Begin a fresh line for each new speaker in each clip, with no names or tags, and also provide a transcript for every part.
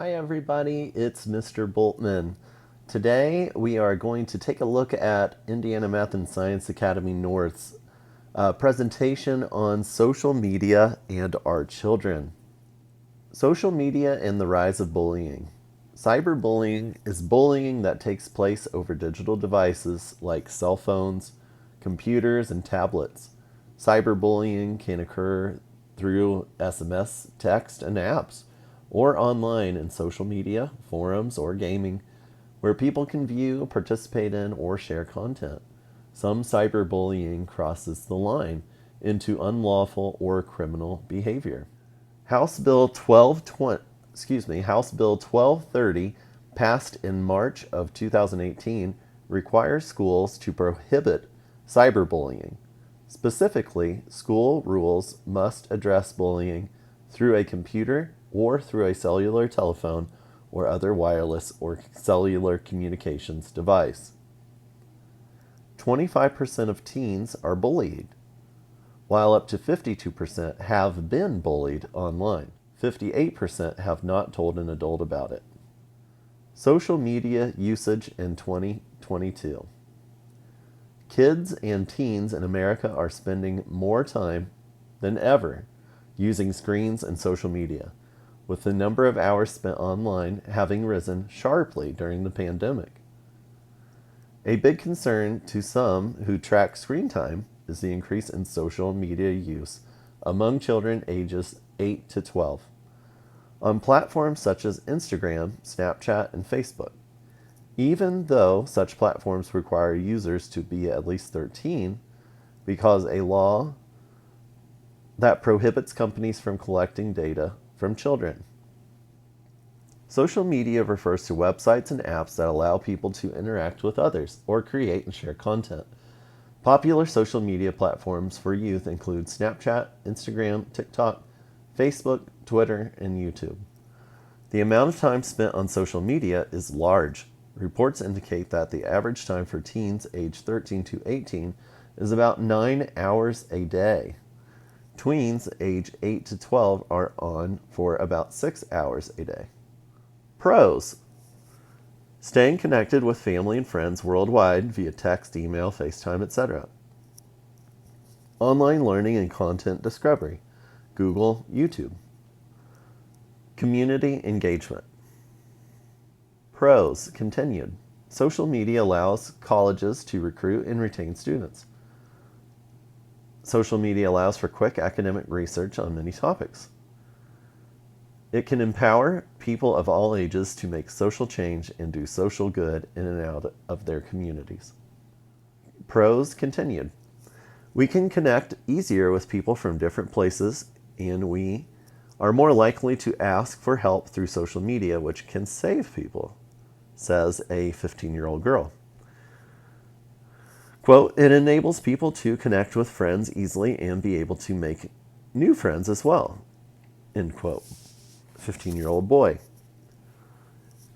Hi everybody, it's Mr. Boltman. Today we are going to take a look at Indiana Math and Science Academy North's presentation on social media and our children. Social media and the rise of bullying. Cyberbullying is bullying that takes place over digital devices like cell phones, computers, and tablets. Cyberbullying can occur through SMS, text, and apps, or online in social media, forums, or gaming, where people can view, participate in, or share content. Some cyberbullying crosses the line into unlawful or criminal behavior. House Bill 1230, passed in March of 2018, requires schools to prohibit cyberbullying. Specifically, school rules must address bullying through a computer or through a cellular telephone or other wireless or cellular communications device. 25% of teens are bullied, while up to 52% have been bullied online. 58% have not told an adult about it. Social media usage in 2022. Kids and teens in America are spending more time than ever using screens and social media, with the number of hours spent online having risen sharply during the pandemic. A big concern to some who track screen time is the increase in social media use among children ages 8 to 12 on platforms such as Instagram, Snapchat, and Facebook. Even though such platforms require users to be at least 13, because a law that prohibits companies from collecting data from children. Social media refers to websites and apps that allow people to interact with others or create and share content. Popular social media platforms for youth include Snapchat, Instagram, TikTok, Facebook, Twitter, and YouTube. The amount of time spent on social media is large. Reports indicate that the average time for teens aged 13 to 18 is about 9 hours a day. Tweens age 8 to 12 are on for about 6 hours a day. Pros: staying connected with family and friends worldwide via text, email, FaceTime, etc. Online learning and content discovery. Google, YouTube. Community engagement. Pros: continued. Social media allows colleges to recruit and retain students. Social media allows for quick academic research on many topics. It can empower people of all ages to make social change and do social good in and out of their communities. Pros: continued. We can connect easier with people from different places, and we are more likely to ask for help through social media, which can save people, says a 15-year-old girl. Quote, it enables people to connect with friends easily and be able to make new friends as well, end quote. 15-year-old boy.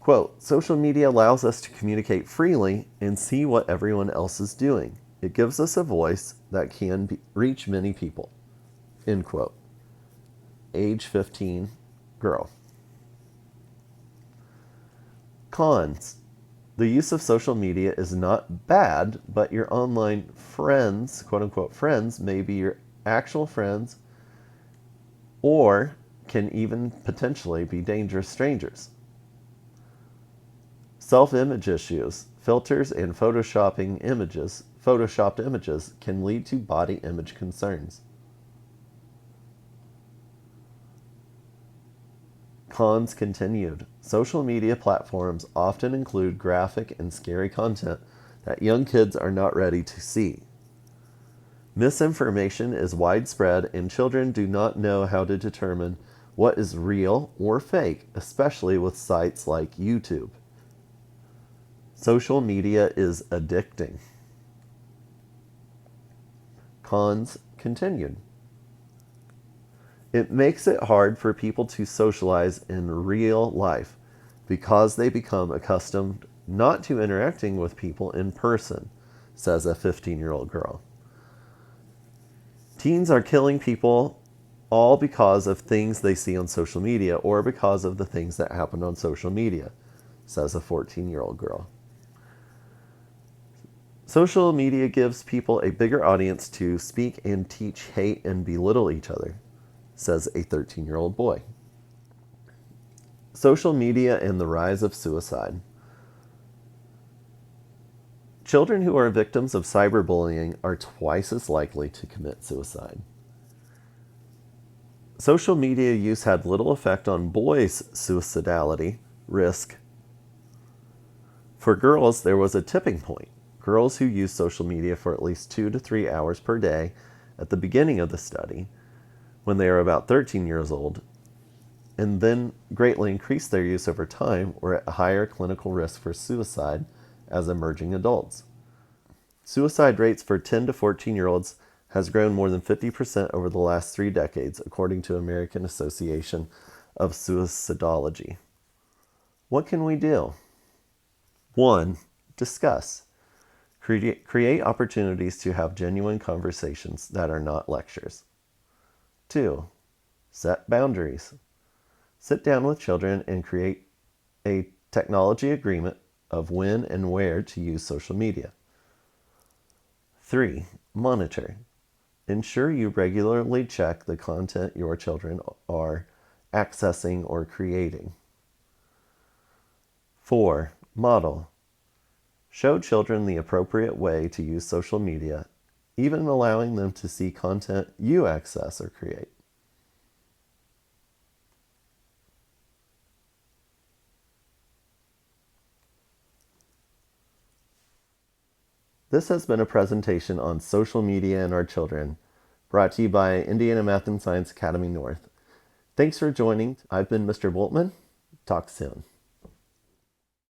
Quote, social media allows us to communicate freely and see what everyone else is doing. It gives us a voice that can reach many people, end quote. Age 15 girl. Cons: the use of social media is not bad, but your online friends, quote unquote friends, may be your actual friends or can even potentially be dangerous strangers. Self-image issues. Filters and photoshopped images can lead to body image concerns. Cons continued. Social media platforms often include graphic and scary content that young kids are not ready to see. Misinformation is widespread, and children do not know how to determine what is real or fake, especially with sites like YouTube. Social media is addicting. Cons continued. It makes it hard for people to socialize in real life because they become accustomed not to interacting with people in person, says a 15-year-old girl. Teens are killing people all because of things they see on social media or because of the things that happened on social media, says a 14-year-old girl. Social media gives people a bigger audience to speak and teach hate and belittle each other, says a 13-year-old boy. Social media and the rise of suicide. Children who are victims of cyberbullying are twice as likely to commit suicide. Social media use had little effect on boys' suicidality risk. For girls, there was a tipping point. Girls who used social media for at least 2 to 3 hours per day at the beginning of the study, when they are about 13 years old, and then greatly increased their use over time, were at a higher clinical risk for suicide as emerging adults. Suicide rates for 10 to 14-year-olds has grown more than 50% over the last 3 decades, according to American Association of Suicidology. What can we do? 1. Discuss. Create opportunities to have genuine conversations that are not lectures. 2. Set boundaries. Sit down with children and create a technology agreement of when and where to use social media. 3. Monitor. Ensure you regularly check the content your children are accessing or creating. 4. Model. Show children the appropriate way to use social media, even allowing them to see content you access or create. This has been a presentation on social media and our children, brought to you by Indiana Math and Science Academy North. Thanks for joining. I've been Mr. Boltman. Talk soon.